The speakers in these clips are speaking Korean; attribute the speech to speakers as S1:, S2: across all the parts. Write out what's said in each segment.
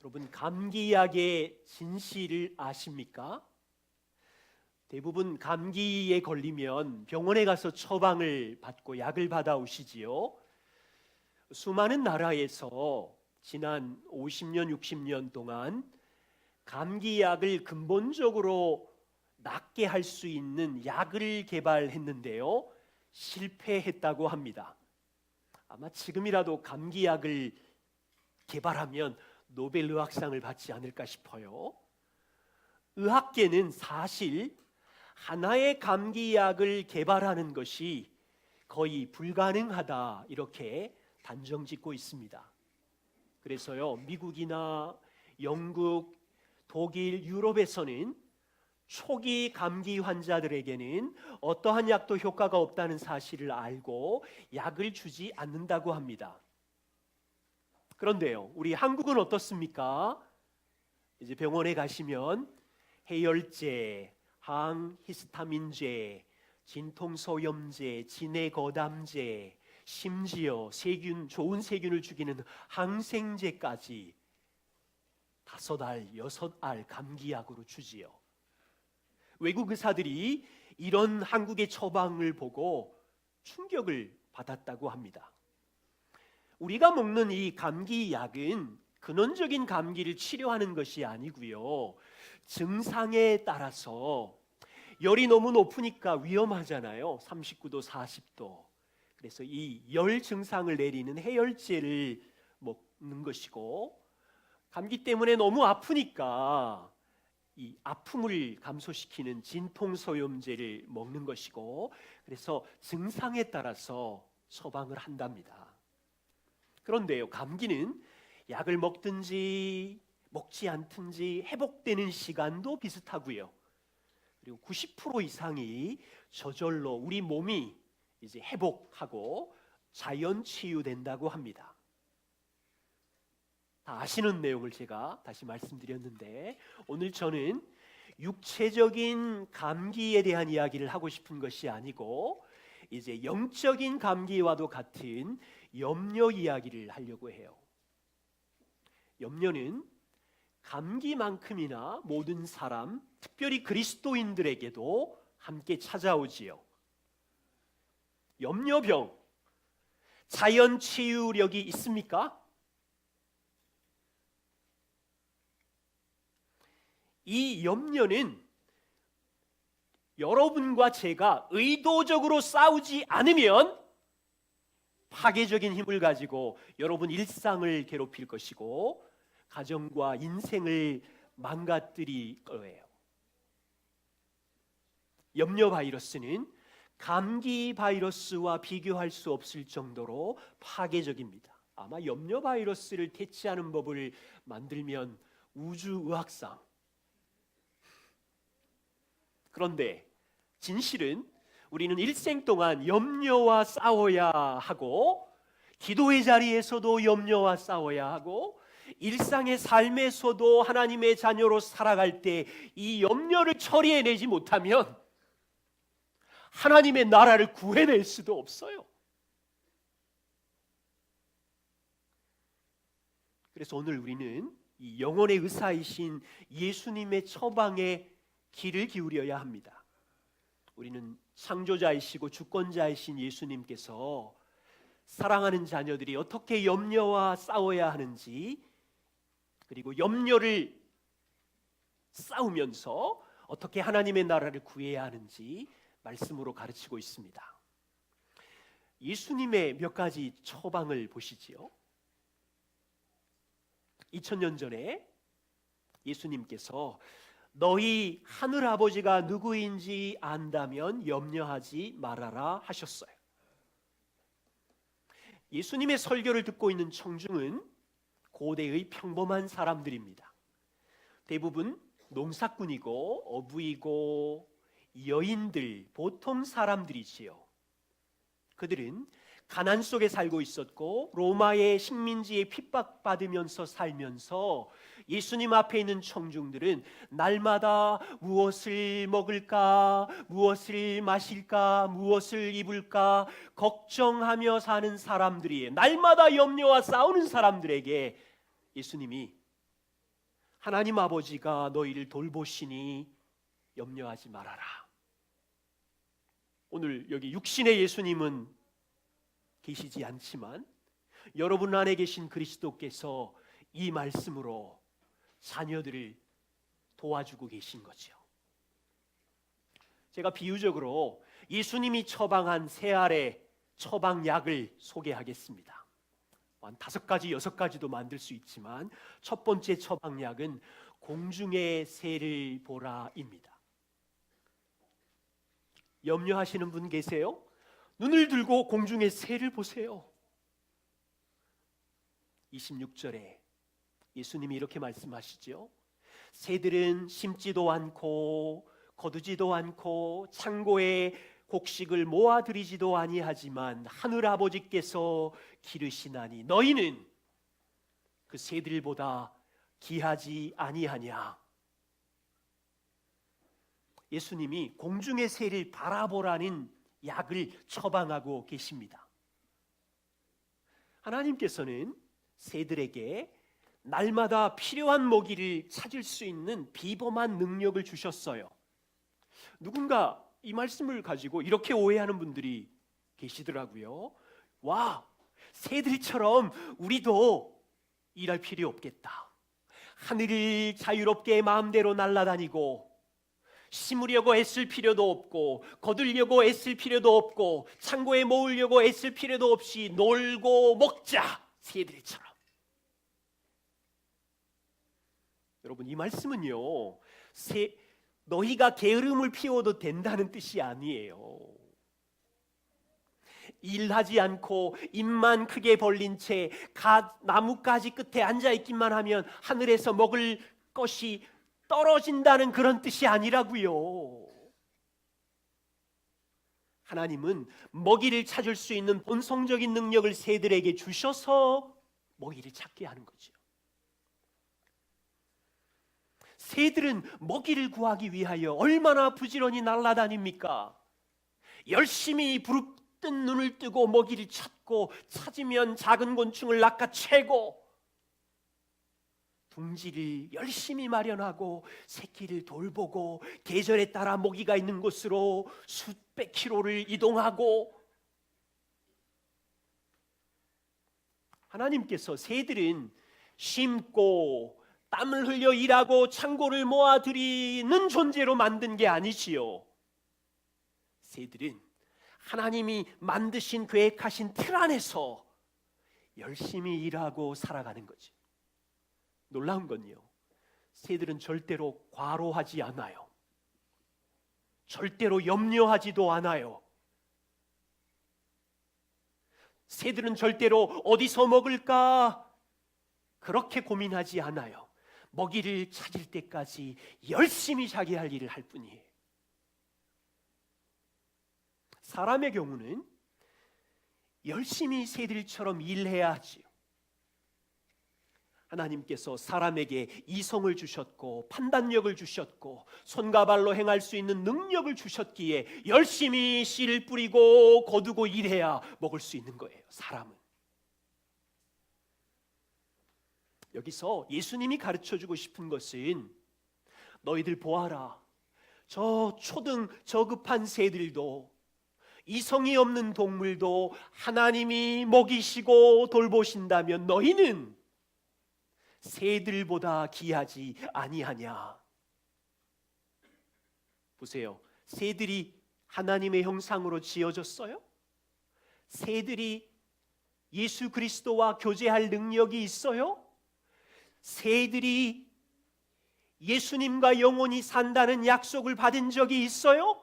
S1: 여러분, 감기약의 진실을 아십니까? 대부분 감기에 걸리면 병원에 가서 처방을 받고 약을 받아오시지요. 수많은 나라에서 지난 50년, 60년 동안 감기약을 근본적으로 낫게 할 수 있는 약을 개발했는데요, 실패했다고 합니다. 아마 지금이라도 감기약을 개발하면 노벨 의학상을 받지 않을까 싶어요. 의학계는 사실 하나의 감기약을 개발하는 것이 거의 불가능하다, 이렇게 단정짓고 있습니다. 그래서요, 미국이나 영국, 독일, 유럽에서는 초기 감기 환자들에게는 어떠한 약도 효과가 없다는 사실을 알고 약을 주지 않는다고 합니다. 그런데요, 우리 한국은 어떻습니까? 이제 병원에 가시면 해열제, 항히스타민제, 진통소염제, 진해거담제, 심지어 세균, 좋은 세균을 죽이는 항생제까지 5알, 6알 감기약으로 주지요. 외국 의사들이 이런 한국의 처방을 보고 충격을 받았다고 합니다. 우리가 먹는 이 감기약은 근원적인 감기를 치료하는 것이 아니고요, 증상에 따라서 열이 너무 높으니까 위험하잖아요. 39도, 40도. 그래서 이 열 증상을 내리는 해열제를 먹는 것이고, 감기 때문에 너무 아프니까 이 아픔을 감소시키는 진통소염제를 먹는 것이고, 그래서 증상에 따라서 처방을 한답니다. 그런데요, 감기는 약을 먹든지 먹지 않든지 회복되는 시간도 비슷하고요, 그리고 90% 이상이 저절로 우리 몸이 이제 회복하고 자연 치유된다고 합니다. 다 아시는 내용을 제가 다시 말씀드렸는데, 오늘 저는 육체적인 감기에 대한 이야기를 하고 싶은 것이 아니고 이제 영적인 감기와도 같은 염려 이야기를 하려고 해요. 염려는 감기만큼이나 모든 사람, 특별히 그리스도인들에게도 함께 찾아오지요. 염려병, 자연 치유력이 있습니까? 이 염려는 여러분과 제가 의도적으로 싸우지 않으면 파괴적인 힘을 가지고 여러분 일상을 괴롭힐 것이고 가정과 인생을 망가뜨릴 거예요. 염려 바이러스는 감기 바이러스와 비교할 수 없을 정도로 파괴적입니다. 아마 염려 바이러스를 퇴치하는 법을 만들면 우주의학상. 그런데 진실은 우리는 일생 동안 염려와 싸워야 하고, 기도의 자리에서도 염려와 싸워야 하고, 일상의 삶에서도 하나님의 자녀로 살아갈 때 이 염려를 처리해내지 못하면 하나님의 나라를 구해낼 수도 없어요. 그래서 오늘 우리는 이 영혼의 의사이신 예수님의 처방에 귀를 기울여야 합니다. 우리는 창조자이시고 주권자이신 예수님께서 사랑하는 자녀들이 어떻게 염려와 싸워야 하는지, 그리고 염려를 싸우면서 어떻게 하나님의 나라를 구해야 하는지 말씀으로 가르치고 있습니다. 예수님의 몇 가지 처방을 보시지요. 2000년 전에 예수님께서 너희 하늘 아버지가 누구인지 안다면 염려하지 말아라 하셨어요. 예수님의 설교를 듣고 있는 청중은 고대의 평범한 사람들입니다. 대부분 농사꾼이고 어부이고 여인들, 보통 사람들이지요. 그들은 가난 속에 살고 있었고 로마의 식민지에 핍박받으면서 살면서 예수님 앞에 있는 청중들은 날마다 무엇을 먹을까, 무엇을 마실까, 무엇을 입을까 걱정하며 사는 사람들이에요. 날마다 염려와 싸우는 사람들에게 예수님이 하나님 아버지가 너희를 돌보시니 염려하지 말아라. 오늘 여기 육신의 예수님은 계시지 않지만 여러분 안에 계신 그리스도께서 이 말씀으로 자녀들을 도와주고 계신 거죠. 제가 비유적으로 예수님이 처방한 새 알의 처방약을 소개하겠습니다. 한 5가지, 6가지도 만들 수 있지만 첫 번째 처방약은 공중의 새를 보라입니다. 염려하시는 분 계세요? 눈을 들고 공중의 새를 보세요. 26절에 예수님이 이렇게 말씀하시죠. 새들은 심지도 않고 거두지도 않고 창고에 곡식을 모아들이지도 아니하지만 하늘 아버지께서 기르시나니 너희는 그 새들보다 귀하지 아니하냐. 예수님이 공중의 새를 바라보라는 약을 처방하고 계십니다. 하나님께서는 새들에게 날마다 필요한 먹이를 찾을 수 있는 비범한 능력을 주셨어요. 누군가 이 말씀을 가지고 이렇게 오해하는 분들이 계시더라고요. 와, 새들처럼 우리도 일할 필요 없겠다. 하늘을 자유롭게 마음대로 날아다니고 심으려고 애쓸 필요도 없고 거두려고 애쓸 필요도 없고 창고에 모으려고 애쓸 필요도 없이 놀고 먹자, 새들처럼. 여러분, 이 말씀은요, 너희가 게으름을 피워도 된다는 뜻이 아니에요. 일하지 않고 입만 크게 벌린 채 나뭇가지 끝에 앉아있기만 하면 하늘에서 먹을 것이 떨어진다는 그런 뜻이 아니라고요. 하나님은 먹이를 찾을 수 있는 본성적인 능력을 새들에게 주셔서 먹이를 찾게 하는 거죠. 새들은 먹이를 구하기 위하여 얼마나 부지런히 날아다닙니까? 열심히 부릅뜬 눈을 뜨고 먹이를 찾고 찾으면 작은 곤충을 낚아채고 둥지를 열심히 마련하고 새끼를 돌보고 계절에 따라 먹이가 있는 곳으로 수백 킬로를 이동하고. 하나님께서 새들은 심고 땀을 흘려 일하고 창고를 모아들이는 존재로 만든 게 아니지요. 새들은 하나님이 만드신 계획하신 틀 안에서 열심히 일하고 살아가는 거죠. 놀라운 건요, 새들은 절대로 과로하지 않아요. 절대로 염려하지도 않아요. 새들은 절대로 어디서 먹을까 그렇게 고민하지 않아요. 먹이를 찾을 때까지 열심히 자기 할 일을 할 뿐이에요. 사람의 경우는 열심히 새들처럼 일해야 하지요. 하나님께서 사람에게 이성을 주셨고 판단력을 주셨고 손과 발로 행할 수 있는 능력을 주셨기에 열심히 씨를 뿌리고 거두고 일해야 먹을 수 있는 거예요. 사람은. 여기서 예수님이 가르쳐주고 싶은 것은 너희들 보아라, 저 초등 저급한 새들도 이성이 없는 동물도 하나님이 먹이시고 돌보신다면 너희는 새들보다 귀하지 아니하냐. 보세요, 새들이 하나님의 형상으로 지어졌어요? 새들이 예수 그리스도와 교제할 능력이 있어요? 새들이 예수님과 영원히 산다는 약속을 받은 적이 있어요?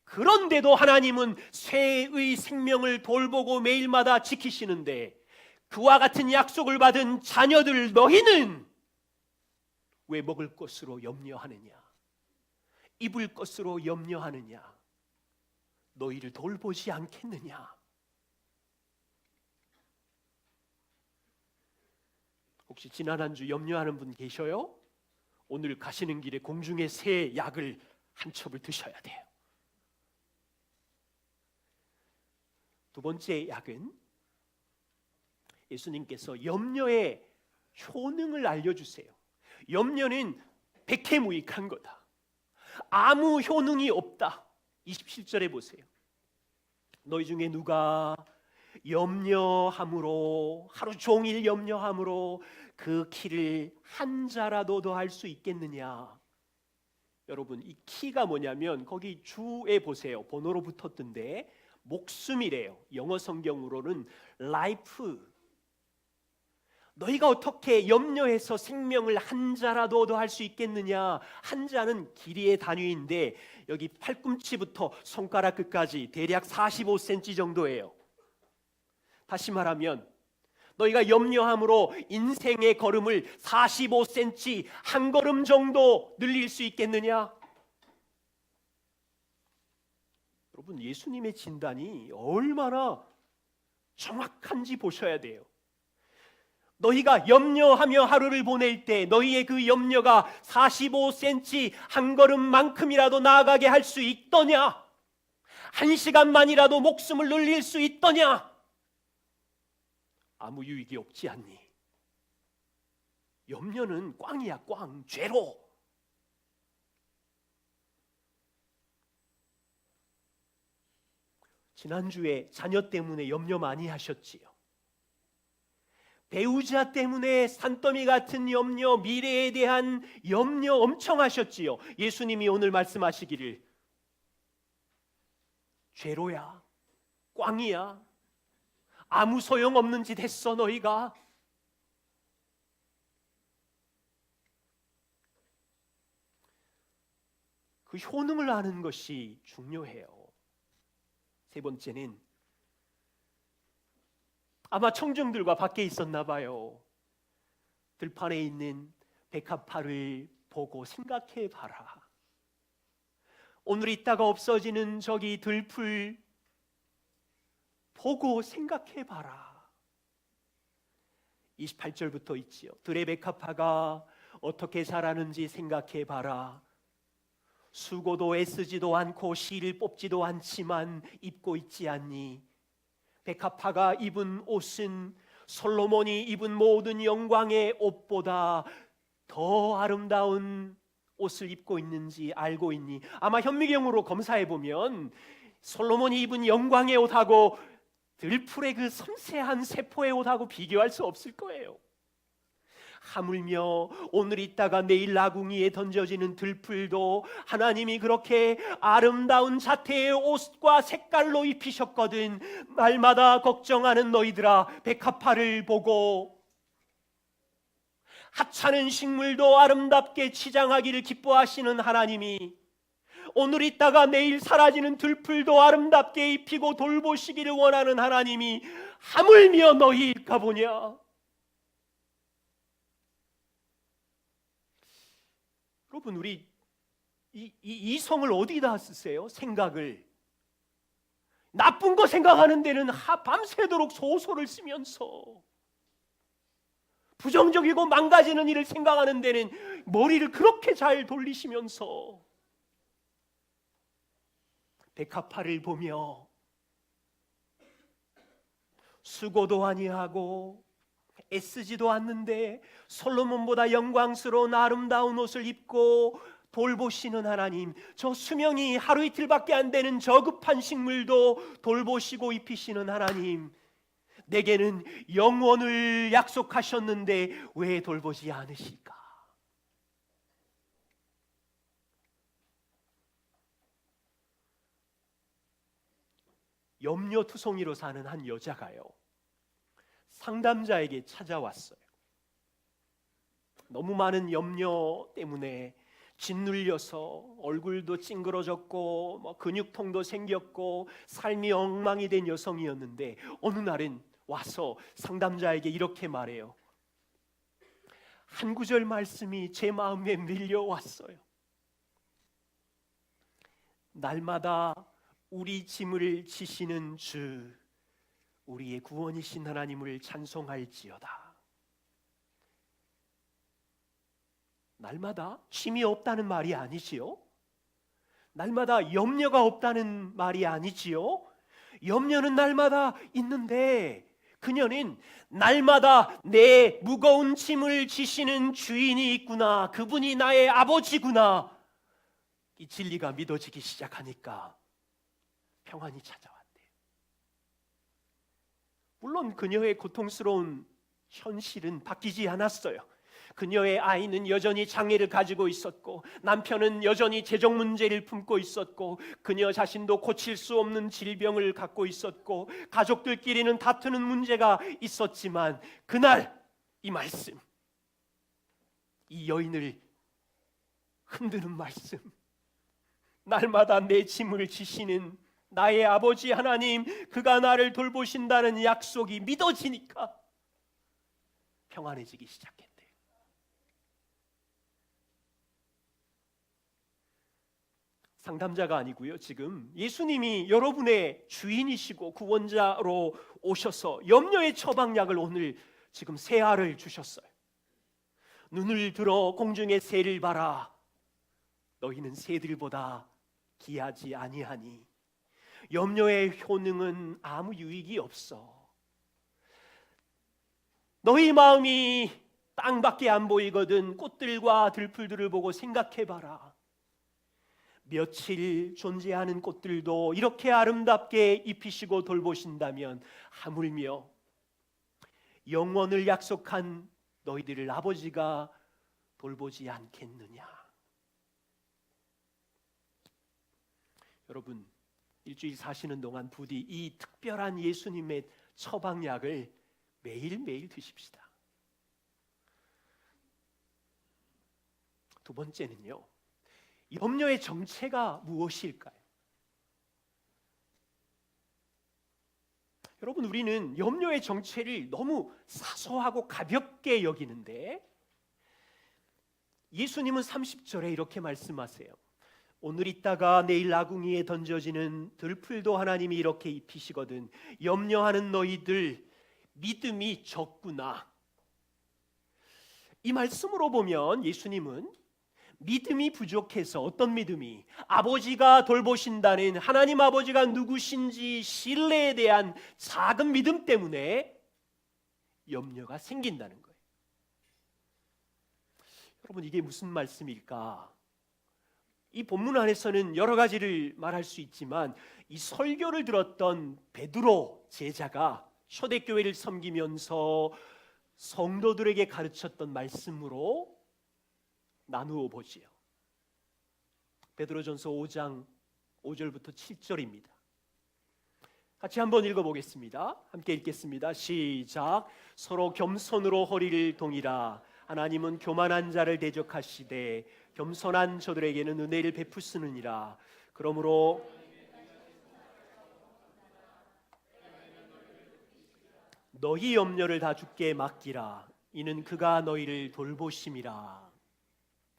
S1: 그런데도 하나님은 새의 생명을 돌보고 매일마다 지키시는데 그와 같은 약속을 받은 자녀들 너희는 왜 먹을 것으로 염려하느냐? 입을 것으로 염려하느냐? 너희를 돌보지 않겠느냐? 혹시 지난 한 주 염려하는 분 계셔요? 오늘 가시는 길에 공중의 새 약을 한 첩을 드셔야 돼요. 두 번째 약은 예수님께서 염려의 효능을 알려주세요. 염려는 백해무익한 거다. 아무 효능이 없다. 27절에 보세요. 너희 중에 누가 염려함으로, 하루 종일 염려함으로 그 키를 한 자라도 더 할 수 있겠느냐. 여러분, 이 키가 뭐냐면 거기 주에 보세요. 번호로 붙었던데 목숨이래요. 영어 성경으로는 life. 너희가 어떻게 염려해서 생명을 한 자라도 더 할 수 있겠느냐. 한 자는 길이의 단위인데 여기 팔꿈치부터 손가락 끝까지 대략 45cm 정도예요. 다시 말하면 너희가 염려함으로 인생의 걸음을 45cm 한 걸음 정도 늘릴 수 있겠느냐? 여러분, 예수님의 진단이 얼마나 정확한지 보셔야 돼요. 너희가 염려하며 하루를 보낼 때 너희의 그 염려가 45cm 한 걸음만큼이라도 나아가게 할 수 있더냐? 한 시간만이라도 목숨을 늘릴 수 있더냐? 아무 유익이 없지 않니? 염려는 꽝이야, 꽝. 죄로. 지난주에 자녀 때문에 염려 많이 하셨지요. 배우자 때문에 산더미 같은 염려, 미래에 대한 염려 엄청 하셨지요. 예수님이 오늘 말씀하시기를 죄로야, 꽝이야, 아무 소용없는 짓 했어 너희가. 그 효능을 아는 것이 중요해요. 세 번째는 아마 청중들과 밖에 있었나 봐요. 들판에 있는 백합화를 보고 생각해 봐라. 오늘 있다가 없어지는 저기 들풀 보고 생각해 봐라. 28절부터 있지요. 들의 백합화가 어떻게 자라는지 생각해 봐라. 수고도 애쓰지도 않고 실을 뽑지도 않지만 입고 있지 않니? 백합화가 입은 옷은 솔로몬이 입은 모든 영광의 옷보다 더 아름다운 옷을 입고 있는지 알고 있니? 아마 현미경으로 검사해 보면 솔로몬이 입은 영광의 옷하고 들풀의 그 섬세한 세포의 옷하고 비교할 수 없을 거예요. 하물며 오늘 있다가 내일 나궁이에 던져지는 들풀도 하나님이 그렇게 아름다운 자태의 옷과 색깔로 입히셨거든. 날마다 걱정하는 너희들아, 백합화를 보고 하찮은 식물도 아름답게 치장하기를 기뻐하시는 하나님이 오늘 있다가 내일 사라지는 들풀도 아름답게 입히고 돌보시기를 원하는 하나님이 하물며 너희일까 보냐. 여러분, 우리 이성을 어디다 쓰세요? 생각을. 나쁜 거 생각하는 데는 밤새도록 소설을 쓰면서, 부정적이고 망가지는 일을 생각하는 데는 머리를 그렇게 잘 돌리시면서 백합화를 보며 수고도 아니하고 애쓰지도 않는데 솔로몬보다 영광스러운 아름다운 옷을 입고 돌보시는 하나님, 저 수명이 하루 이틀밖에 안 되는 저급한 식물도 돌보시고 입히시는 하나님, 내게는 영원을 약속하셨는데 왜 돌보지 않으실까? 염려투성이로 사는 한 여자가요, 상담자에게 찾아왔어요. 너무 많은 염려 때문에 짓눌려서 얼굴도 찡그러졌고 근육통도 생겼고 삶이 엉망이 된 여성이었는데, 어느 날은 와서 상담자에게 이렇게 말해요. 한 구절 말씀이 제 마음에 밀려왔어요. 날마다 우리 짐을 지시는 주, 우리의 구원이신 하나님을 찬송할지어다. 날마다 짐이 없다는 말이 아니지요. 날마다 염려가 없다는 말이 아니지요. 염려는 날마다 있는데 그녀는 날마다 내 무거운 짐을 지시는 주인이 있구나, 그분이 나의 아버지구나, 이 진리가 믿어지기 시작하니까 평안이 찾아왔대요. 물론 그녀의 고통스러운 현실은 바뀌지 않았어요. 그녀의 아이는 여전히 장애를 가지고 있었고, 남편은 여전히 재정 문제를 품고 있었고, 그녀 자신도 고칠 수 없는 질병을 갖고 있었고, 가족들끼리는 다투는 문제가 있었지만, 그날 이 말씀, 이 여인을 흔드는 말씀, 날마다 내 짐을 지시는 나의 아버지 하나님, 그가 나를 돌보신다는 약속이 믿어지니까 평안해지기 시작했대요. 상담자가 아니고요, 지금 예수님이 여러분의 주인이시고 구원자로 오셔서 염려의 처방약을 오늘 지금 새 알을 주셨어요. 눈을 들어 공중의 새를 봐라. 너희는 새들보다 귀하지 아니하니 염려의 효능은 아무 유익이 없어. 너희 마음이 땅밖에 안 보이거든 꽃들과 들풀들을 보고 생각해봐라. 며칠 존재하는 꽃들도 이렇게 아름답게 입히시고 돌보신다면 하물며 영원을 약속한 너희들을 아버지가 돌보지 않겠느냐. 여러분, 일주일 사시는 동안 부디 이 특별한 예수님의 처방약을 매일매일 드십시다. 두 번째는요, 염려의 정체가 무엇일까요? 여러분, 우리는 염려의 정체를 너무 사소하고 가볍게 여기는데, 예수님은 30절에 이렇게 말씀하세요. 오늘 있다가 내일 아궁이에 던져지는 들풀도 하나님이 이렇게 입히시거든 염려하는 너희들 믿음이 적구나. 이 말씀으로 보면 예수님은 믿음이 부족해서, 어떤 믿음이? 아버지가 돌보신다는 하나님 아버지가 누구신지 신뢰에 대한 작은 믿음 때문에 염려가 생긴다는 거예요. 여러분, 이게 무슨 말씀일까? 이 본문 안에서는 여러 가지를 말할 수 있지만, 이 설교를 들었던 베드로 제자가 초대교회를 섬기면서 성도들에게 가르쳤던 말씀으로 나누어 보지요. 베드로전서 5장 5절부터 7절입니다. 같이 한번 읽어보겠습니다. 함께 읽겠습니다. 시작. 서로 겸손으로 허리를 동이라. 하나님은 교만한 자를 대적하시되 겸손한 저들에게는 은혜를 베푸시느니라. 그러므로 너희 염려를 다 주께 맡기라. 이는 그가 너희를 돌보심이라.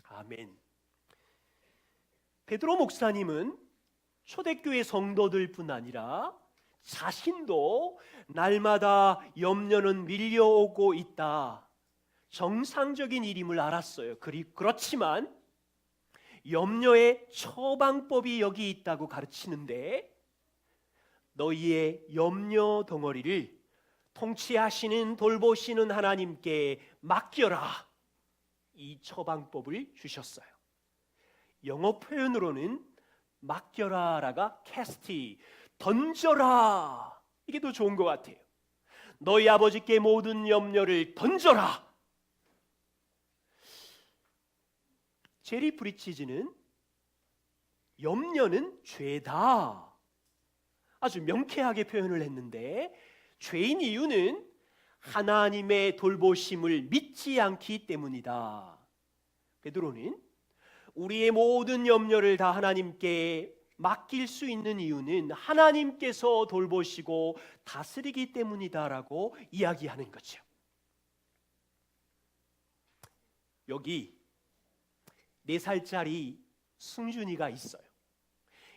S1: 아멘. 베드로 목사님은 초대교회 성도들뿐 아니라 자신도 날마다 염려는 밀려오고 있다, 정상적인 일임을 알았어요. 그렇지만 염려의 처방법이 여기 있다고 가르치는데, 너희의 염려 덩어리를 통치하시는 돌보시는 하나님께 맡겨라, 이 처방법을 주셨어요. 영어 표현으로는 맡겨라라가 캐스티, 던져라, 이게 더 좋은 것 같아요. 너희 아버지께 모든 염려를 던져라. 제리 브리치즈는 염려는 죄다, 아주 명쾌하게 표현을 했는데, 죄인 이유는 하나님의 돌보심을 믿지 않기 때문이다. 베드로는 우리의 모든 염려를 다 하나님께 맡길 수 있는 이유는 하나님께서 돌보시고 다스리기 때문이다라고 이야기하는 거죠. 여기 4살짜리 승준이가 있어요.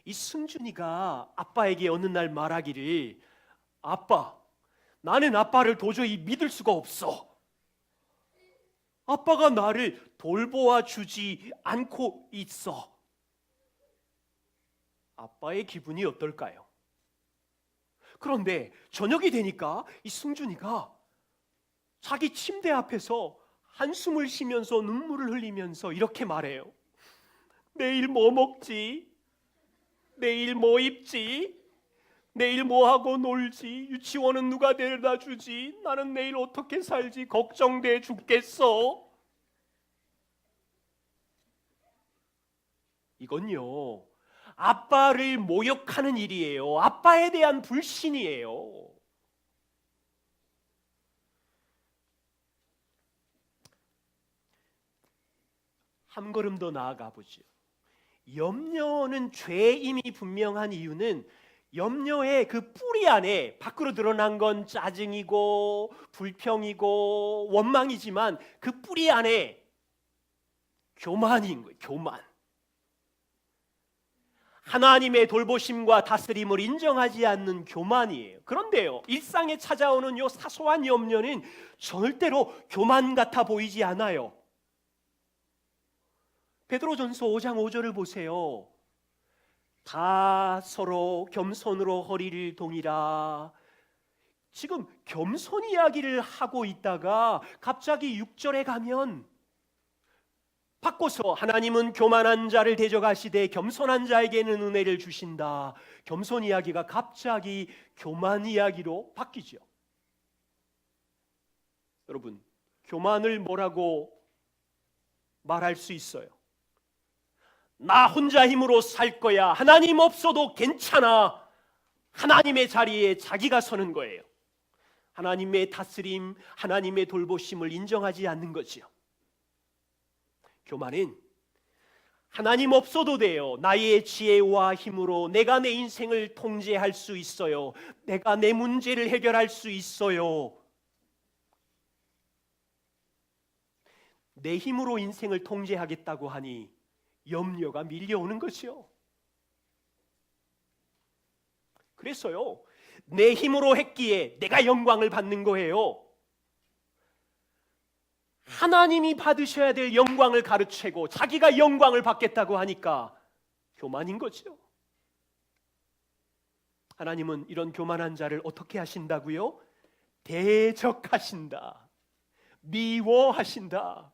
S1: 이 승준이가 아빠에게 어느 날 말하기를, 아빠, 나는 아빠를 도저히 믿을 수가 없어. 아빠가 나를 돌보아 주지 않고 있어. 아빠의 기분이 어떨까요? 그런데 저녁이 되니까 이 승준이가 자기 침대 앞에서 한숨을 쉬면서 눈물을 흘리면서 이렇게 말해요. 내일 뭐 먹지? 내일 뭐 입지? 내일 뭐 하고 놀지? 유치원은 누가 데려다 주지? 나는 내일 어떻게 살지? 걱정돼 죽겠어. 이건요, 아빠를 모욕하는 일이에요. 아빠에 대한 불신이에요. 한 걸음 더 나아가 보죠. 염려는 죄임이 분명한 이유는 염려의 그 뿌리 안에 밖으로 드러난 건 짜증이고 불평이고 원망이지만 그 뿌리 안에 교만인 거예요. 교만. 하나님의 돌보심과 다스림을 인정하지 않는 교만이에요. 그런데요, 일상에 찾아오는 요 사소한 염려는 절대로 교만 같아 보이지 않아요. 베드로전서 5장 5절을 보세요. 다 서로 겸손으로 허리를 동이라. 지금 겸손 이야기를 하고 있다가 갑자기 6절에 가면 바꿔서 하나님은 교만한 자를 대적하시되 겸손한 자에게는 은혜를 주신다. 겸손 이야기가 갑자기 교만 이야기로 바뀌죠. 여러분, 교만을 뭐라고 말할 수 있어요? 나 혼자 힘으로 살 거야. 하나님 없어도 괜찮아. 하나님의 자리에 자기가 서는 거예요. 하나님의 다스림, 하나님의 돌보심을 인정하지 않는 거지요. 교만은 하나님 없어도 돼요. 나의 지혜와 힘으로 내가 내 인생을 통제할 수 있어요. 내가 내 문제를 해결할 수 있어요. 내 힘으로 인생을 통제하겠다고 하니 염려가 밀려오는 것이요. 그래서요, 내 힘으로 했기에 내가 영광을 받는 거예요. 하나님이 받으셔야 될 영광을 가르치고 자기가 영광을 받겠다고 하니까 교만인 거죠. 하나님은 이런 교만한 자를 어떻게 하신다고요? 대적하신다. 미워하신다.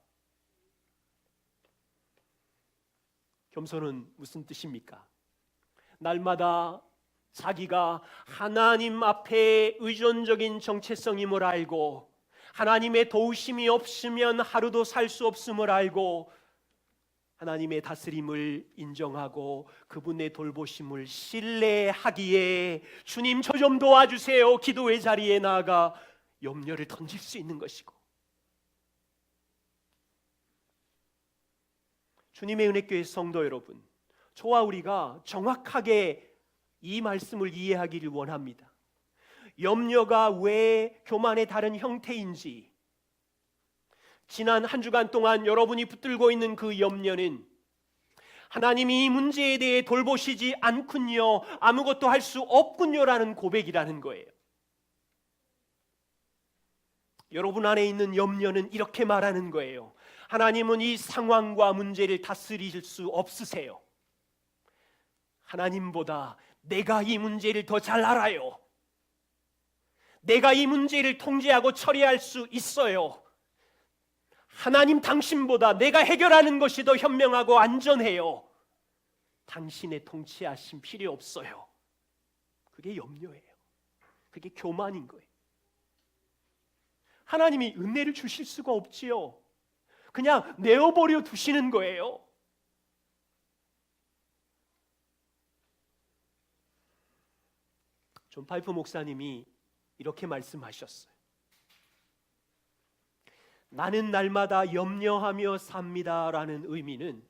S1: 겸손은 무슨 뜻입니까? 날마다 자기가 하나님 앞에 의존적인 정체성임을 알고 하나님의 도우심이 없으면 하루도 살 수 없음을 알고 하나님의 다스림을 인정하고 그분의 돌보심을 신뢰하기에 주님 저 좀 도와주세요. 기도의 자리에 나아가 염려를 던질 수 있는 것이고, 주님의 은혜교회 성도 여러분, 저와 우리가 정확하게 이 말씀을 이해하기를 원합니다. 염려가 왜 교만의 다른 형태인지, 지난 한 주간 동안 여러분이 붙들고 있는 그 염려는 하나님이 이 문제에 대해 돌보시지 않군요, 아무것도 할 수 없군요라는 고백이라는 거예요. 여러분 안에 있는 염려는 이렇게 말하는 거예요. 하나님은 이 상황과 문제를 다스리실 수 없으세요. 하나님보다 내가 이 문제를 더 잘 알아요. 내가 이 문제를 통제하고 처리할 수 있어요. 하나님 당신보다 내가 해결하는 것이 더 현명하고 안전해요. 당신의 통치하심 필요 없어요. 그게 염려예요. 그게 교만인 거예요. 하나님이 은혜를 주실 수가 없지요. 그냥 내어버려 두시는 거예요. 존 파이프 목사님이 이렇게 말씀하셨어요. 나는 날마다 염려하며 삽니다라는 의미는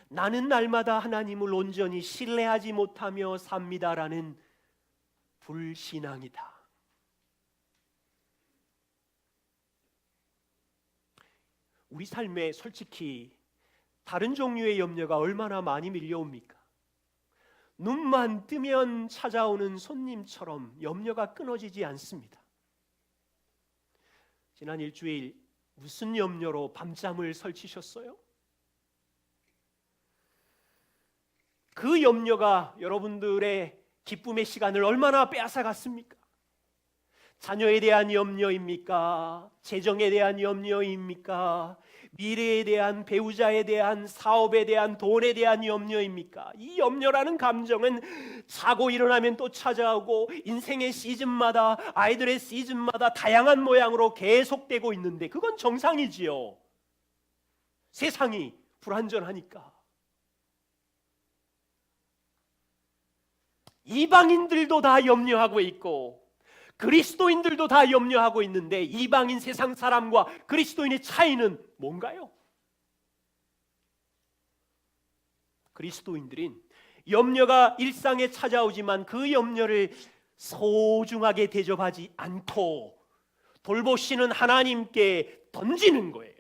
S1: 나는 날마다 하나님을 온전히 신뢰하지 못하며 삽니다라는 불신앙이다. 우리 삶에 솔직히 다른 종류의 염려가 얼마나 많이 밀려옵니까? 눈만 뜨면 찾아오는 손님처럼 염려가 끊어지지 않습니다. 지난 일주일 무슨 염려로 밤잠을 설치셨어요? 그 염려가 여러분들의 기쁨의 시간을 얼마나 빼앗아갔습니까? 자녀에 대한 염려입니까? 재정에 대한 염려입니까? 미래에 대한, 배우자에 대한, 사업에 대한, 돈에 대한 염려입니까? 이 염려라는 감정은 자고 일어나면 또 찾아오고 인생의 시즌마다, 아이들의 시즌마다 다양한 모양으로 계속되고 있는데 그건 정상이지요. 세상이 불완전하니까. 이방인들도 다 염려하고 있고 그리스도인들도 다 염려하고 있는데 이방인 세상 사람과 그리스도인의 차이는 뭔가요? 그리스도인들은 염려가 일상에 찾아오지만 그 염려를 소중하게 대접하지 않고 돌보시는 하나님께 던지는 거예요.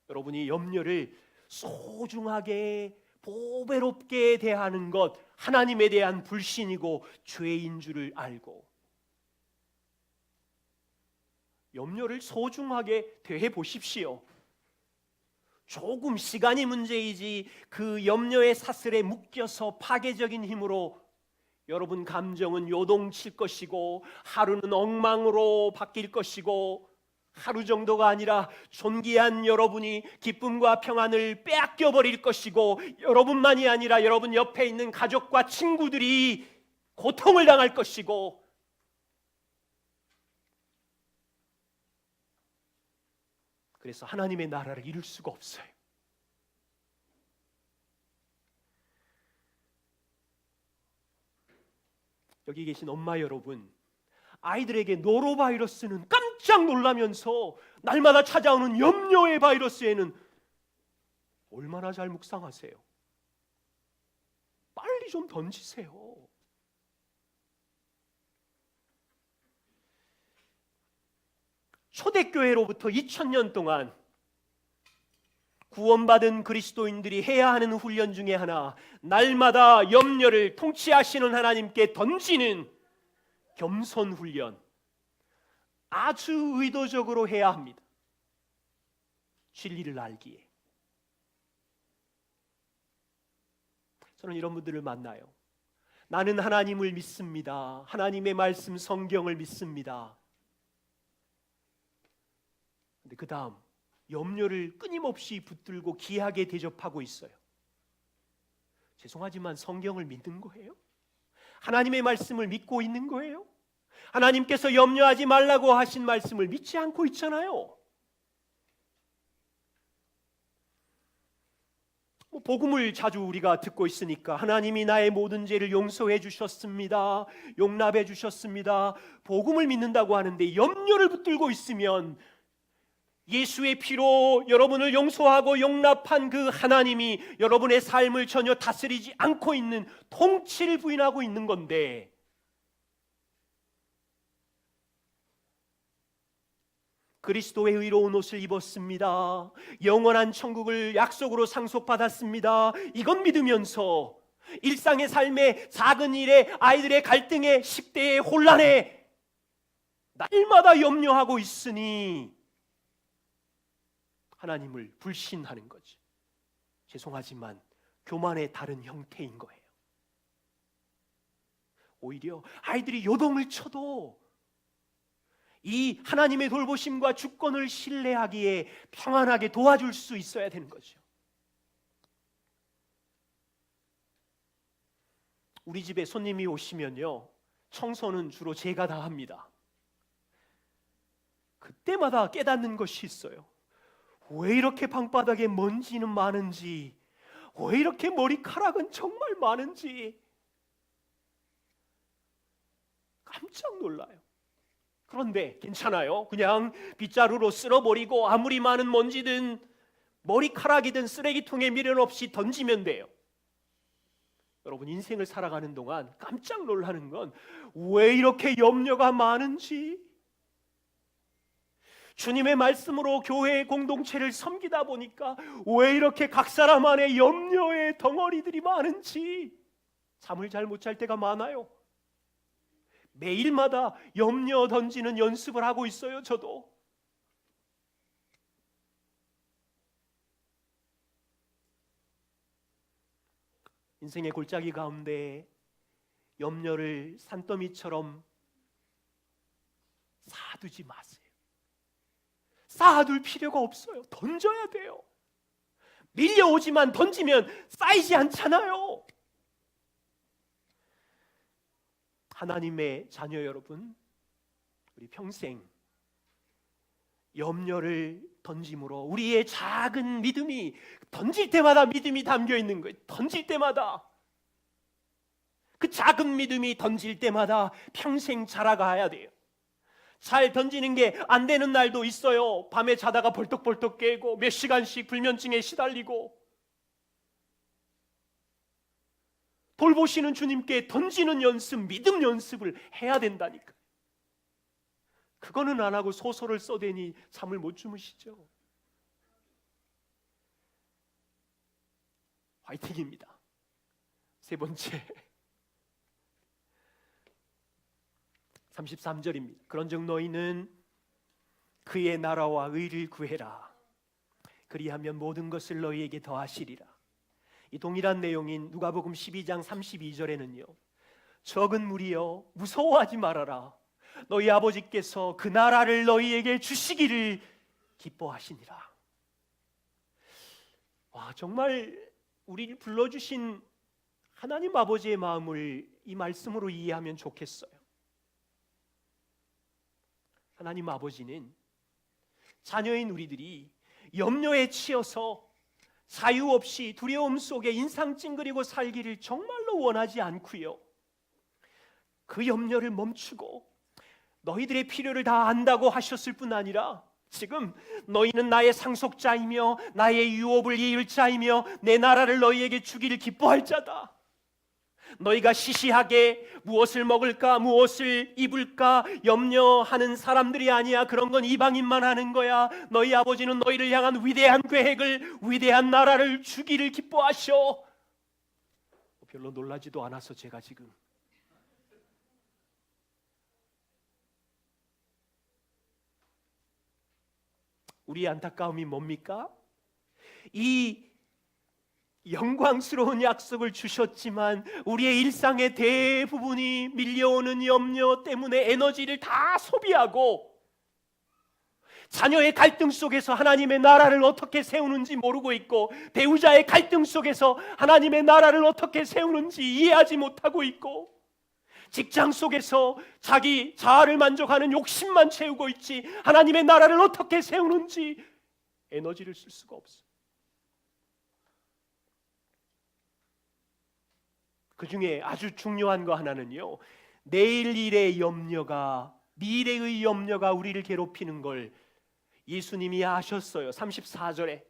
S1: 여러분이 염려를 소중하게 보배롭게 대하는 것, 하나님에 대한 불신이고 죄인 줄을 알고 염려를 소중하게 대해 보십시오. 조금 시간이 문제이지 그 염려의 사슬에 묶여서 파괴적인 힘으로 여러분 감정은 요동칠 것이고 하루는 엉망으로 바뀔 것이고 하루 정도가 아니라 존귀한 여러분이 기쁨과 평안을 빼앗겨 버릴 것이고 여러분만이 아니라 여러분 옆에 있는 가족과 친구들이 고통을 당할 것이고 그래서 하나님의 나라를 이룰 수가 없어요. 여기 계신 엄마 여러분, 아이들에게 노로바이러스는 깜짝 놀라면서 날마다 찾아오는 염려의 바이러스에는 얼마나 잘 묵상하세요? 빨리 좀 던지세요. 초대교회로부터 2000년 동안 구원받은 그리스도인들이 해야 하는 훈련 중에 하나, 날마다 염려를 통치하시는 하나님께 던지는 겸손 훈련, 아주 의도적으로 해야 합니다. 진리를 알기에. 저는 이런 분들을 만나요. 나는 하나님을 믿습니다. 하나님의 말씀 성경을 믿습니다. 근데 그 다음 염려를 끊임없이 붙들고 귀하게 대접하고 있어요. 죄송하지만 성경을 믿는 거예요? 하나님의 말씀을 믿고 있는 거예요? 하나님께서 염려하지 말라고 하신 말씀을 믿지 않고 있잖아요. 복음을 자주 우리가 듣고 있으니까 하나님이 나의 모든 죄를 용서해 주셨습니다. 용납해 주셨습니다. 복음을 믿는다고 하는데 염려를 붙들고 있으면 예수의 피로 여러분을 용서하고 용납한 그 하나님이 여러분의 삶을 전혀 다스리지 않고 있는 통치를 부인하고 있는 건데, 그리스도의 의로운 옷을 입었습니다. 영원한 천국을 약속으로 상속받았습니다. 이건 믿으면서 일상의 삶에 작은 일에 아이들의 갈등에 10대의 혼란에 날마다 염려하고 있으니 하나님을 불신하는 거지. 죄송하지만 교만의 다른 형태인 거예요. 오히려 아이들이 요동을 쳐도 이 하나님의 돌보심과 주권을 신뢰하기에 평안하게 도와줄 수 있어야 되는 거죠. 우리 집에 손님이 오시면요, 청소는 주로 제가 다 합니다. 그때마다 깨닫는 것이 있어요. 왜 이렇게 방바닥에 먼지는 많은지, 왜 이렇게 머리카락은 정말 많은지 깜짝 놀라요. 그런데 괜찮아요. 그냥 빗자루로 쓸어버리고 아무리 많은 먼지든 머리카락이든 쓰레기통에 미련 없이 던지면 돼요. 여러분 인생을 살아가는 동안 깜짝 놀라는 건 왜 이렇게 염려가 많은지, 주님의 말씀으로 교회의 공동체를 섬기다 보니까 왜 이렇게 각 사람 안에 염려의 덩어리들이 많은지 잠을 잘 못 잘 때가 많아요. 매일마다 염려 던지는 연습을 하고 있어요. 저도. 인생의 골짜기 가운데 염려를 산더미처럼 쌓아두지 마세요. 쌓아둘 필요가 없어요. 던져야 돼요. 밀려오지만 던지면 쌓이지 않잖아요. 하나님의 자녀 여러분, 우리 평생 염려를 던짐으로 우리의 작은 믿음이, 던질 때마다 믿음이 담겨 있는 거예요. 던질 때마다 그 작은 믿음이 던질 때마다 평생 자라가야 돼요. 잘 던지는 게 안 되는 날도 있어요. 밤에 자다가 벌떡벌떡 깨고 몇 시간씩 불면증에 시달리고. 돌보시는 주님께 던지는 연습, 믿음 연습을 해야 된다니까. 그거는 안 하고 소설을 써대니 잠을 못 주무시죠. 화이팅입니다. 세 번째, 33절입니다. 그런즉 너희는 그의 나라와 의를 구해라. 그리하면 모든 것을 너희에게 더하시리라. 이 동일한 내용인 누가복음 12장 32절에는요, 적은 무리여 무서워하지 말아라. 너희 아버지께서 그 나라를 너희에게 주시기를 기뻐하시니라. 와, 정말 우리를 불러주신 하나님 아버지의 마음을 이 말씀으로 이해하면 좋겠어요. 하나님 아버지는 자녀인 우리들이 염려에 치여서 자유 없이 두려움 속에 인상 찡그리고 살기를 정말로 원하지 않고요, 그 염려를 멈추고 너희들의 필요를 다 안다고 하셨을 뿐 아니라 지금 너희는 나의 상속자이며 나의 유업을 이을 자이며 내 나라를 너희에게 주기를 기뻐할 자다. 너희가 시시하게 무엇을 먹을까 무엇을 입을까 염려하는 사람들이 아니야. 그런 건 이방인만 하는 거야. 너희 아버지는 너희를 향한 위대한 계획을, 위대한 나라를 주기를 기뻐하셔. 별로 놀라지도 않아서 제가 지금 우리의 안타까움이 뭡니까? 이 영광스러운 약속을 주셨지만 우리의 일상의 대부분이 밀려오는 염려 때문에 에너지를 다 소비하고 자녀의 갈등 속에서 하나님의 나라를 어떻게 세우는지 모르고 있고 배우자의 갈등 속에서 하나님의 나라를 어떻게 세우는지 이해하지 못하고 있고 직장 속에서 자기 자아를 만족하는 욕심만 채우고 있지 하나님의 나라를 어떻게 세우는지 에너지를 쓸 수가 없어요. 그 중에 아주 중요한 거 하나는요, 내일 일의 염려가, 미래의 염려가 우리를 괴롭히는 걸 예수님이 아셨어요. 34절에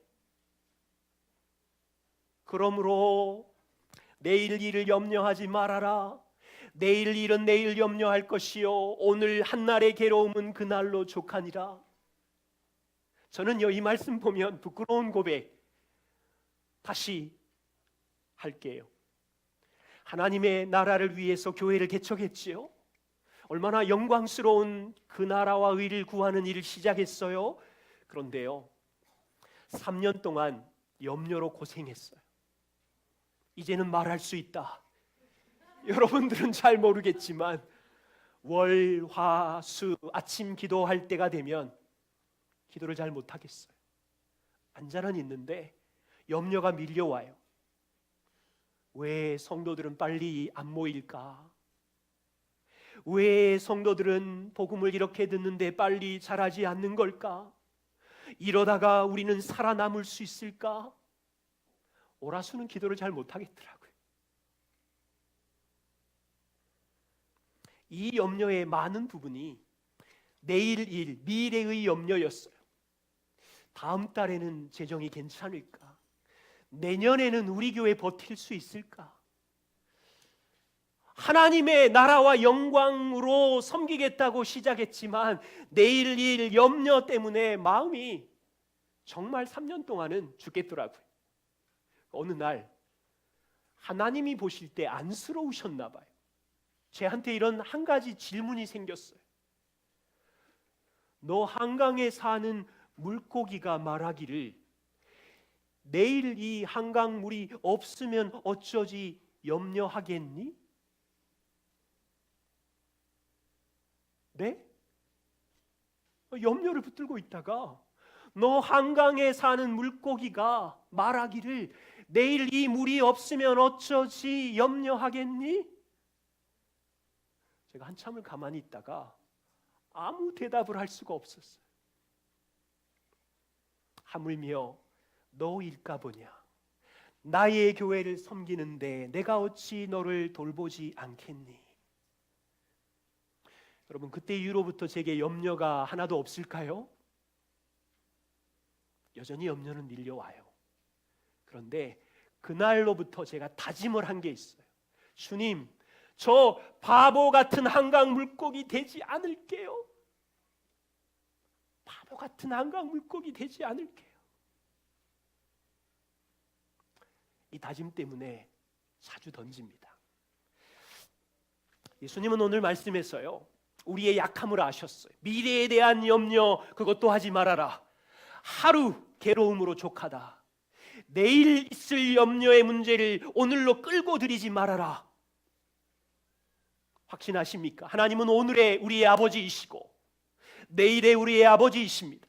S1: 그러므로 내일 일을 염려하지 말아라. 내일 일은 내일 염려할 것이요 오늘 한날의 괴로움은 그날로 족하니라. 저는요, 이 말씀 보면 부끄러운 고백 다시 할게요. 하나님의 나라를 위해서 교회를 개척했지요. 얼마나 영광스러운 그 나라와 의를 구하는 일을 시작했어요. 그런데요, 3년 동안 염려로 고생했어요. 이제는 말할 수 있다. 여러분들은 잘 모르겠지만 월, 화, 수 아침 기도할 때가 되면 기도를 잘 못하겠어요. 앉아는 있는데 염려가 밀려와요. 왜 성도들은 빨리 안 모일까? 왜 성도들은 복음을 이렇게 듣는데 빨리 자라지 않는 걸까? 이러다가 우리는 살아남을 수 있을까? 오라수는 기도를 잘 못하겠더라고요. 이 염려의 많은 부분이 내일 일, 미래의 염려였어요. 다음 달에는 재정이 괜찮을까? 내년에는 우리 교회 버틸 수 있을까? 하나님의 나라와 영광으로 섬기겠다고 시작했지만 내일 일 염려 때문에 마음이 정말 3년 동안은 죽겠더라고요. 어느 날 하나님이 보실 때 안쓰러우셨나 봐요. 제한테 이런 한 가지 질문이 생겼어요. 너 한강에 사는 물고기가 말하기를 내일 이 한강 물이 없으면 어쩌지 염려하겠니? 네? 염려를 붙들고 있다가 너 한강에 사는 물고기가 말하기를 내일 이 물이 없으면 어쩌지 염려하겠니? 제가 한참을 가만히 있다가 아무 대답을 할 수가 없었어요. 하물며 너일까 보냐. 나의 교회를 섬기는데 내가 어찌 너를 돌보지 않겠니? 여러분, 그때 이후로부터 제게 염려가 하나도 없을까요? 여전히 염려는 밀려와요. 그런데 그날로부터 제가 다짐을 한 게 있어요. 주님, 저 바보 같은 한강 물고기 되지 않을게요. 바보 같은 한강 물고기 되지 않을게요. 이 다짐 때문에 자주 던집니다. 예수님은 오늘 말씀에서요, 우리의 약함을 아셨어요. 미래에 대한 염려 그것도 하지 말아라. 하루 괴로움으로 족하다. 내일 있을 염려의 문제를 오늘로 끌고 들이지 말아라. 확신하십니까? 하나님은 오늘의 우리의 아버지이시고 내일의 우리의 아버지이십니다.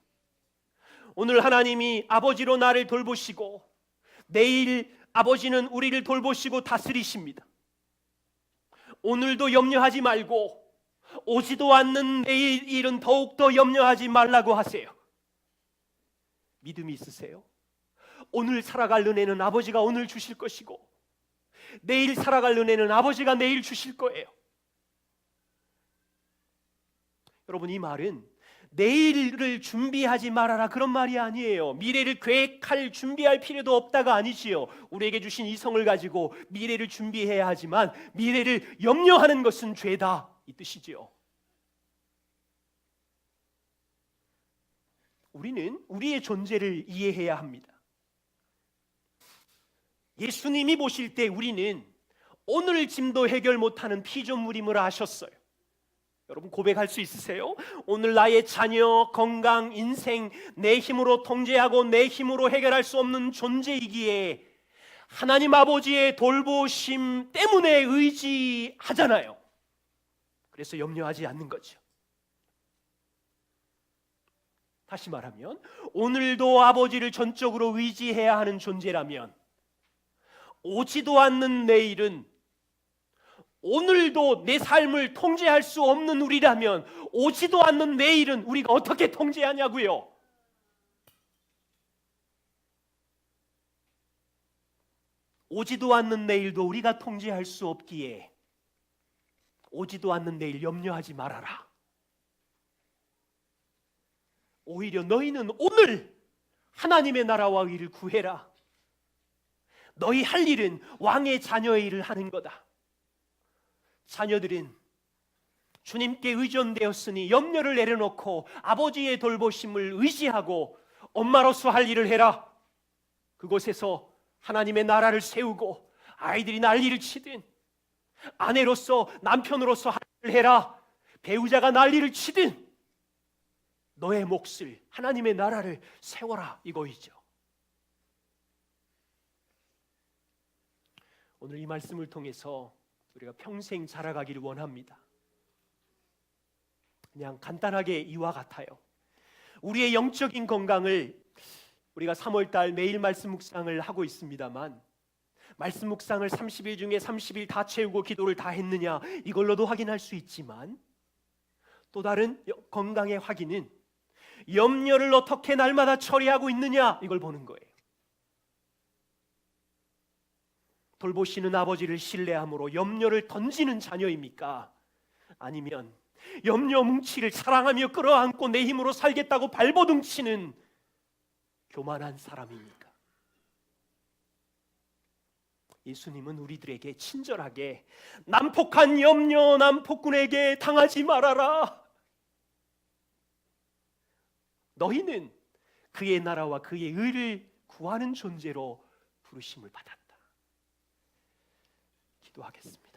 S1: 오늘 하나님이 아버지로 나를 돌보시고 내일 아버지는 우리를 돌보시고 다스리십니다. 오늘도 염려하지 말고 오지도 않는 내일 일은 더욱더 염려하지 말라고 하세요. 믿음이 있으세요? 오늘 살아갈 은혜는 아버지가 오늘 주실 것이고 내일 살아갈 은혜는 아버지가 내일 주실 거예요. 여러분, 이 말은 내일을 준비하지 말아라 그런 말이 아니에요. 미래를 계획할 준비할 필요도 없다가 아니지요. 우리에게 주신 이성을 가지고 미래를 준비해야 하지만 미래를 염려하는 것은 죄다 이 뜻이지요. 우리는 우리의 존재를 이해해야 합니다. 예수님이 보실 때 우리는 오늘 짐도 해결 못하는 피조물임을 아셨어요. 여러분, 고백할 수 있으세요? 오늘 나의 자녀, 건강, 인생 내 힘으로 통제하고 내 힘으로 해결할 수 없는 존재이기에 하나님 아버지의 돌보심 때문에 의지하잖아요. 그래서 염려하지 않는 거죠. 다시 말하면 오늘도 아버지를 전적으로 의지해야 하는 존재라면 오지도 않는 내일은 오늘도 내 삶을 통제할 수 없는 우리라면 오지도 않는 내일은 우리가 어떻게 통제하냐고요? 오지도 않는 내일도 우리가 통제할 수 없기에 오지도 않는 내일 염려하지 말아라. 오히려 너희는 오늘 하나님의 나라와 의를 구해라. 너희 할 일은 왕의 자녀의 일을 하는 거다. 자녀들은 주님께 의존되었으니 염려를 내려놓고 아버지의 돌보심을 의지하고 엄마로서 할 일을 해라. 그곳에서 하나님의 나라를 세우고 아이들이 난리를 치든 아내로서 남편으로서 할 일을 해라. 배우자가 난리를 치든 너의 몫을 하나님의 나라를 세워라 이거이죠. 오늘 이 말씀을 통해서 우리가 평생 자라가기를 원합니다. 그냥 간단하게 이와 같아요. 우리의 영적인 건강을 우리가 3월달 매일 말씀 묵상을 하고 있습니다만 말씀 묵상을 30일 중에 30일 다 채우고 기도를 다 했느냐 이걸로도 확인할 수 있지만 또 다른 건강의 확인은 염려를 어떻게 날마다 처리하고 있느냐 이걸 보는 거예요. 돌보시는 아버지를 신뢰함으로 염려를 던지는 자녀입니까? 아니면 염려 뭉치를 사랑하며 끌어안고 내 힘으로 살겠다고 발버둥치는 교만한 사람입니까? 예수님은 우리들에게 친절하게 난폭한 염려 난폭군에게 당하지 말아라. 너희는 그의 나라와 그의 의를 구하는 존재로 부르심을 받았다. 기도하겠습니다.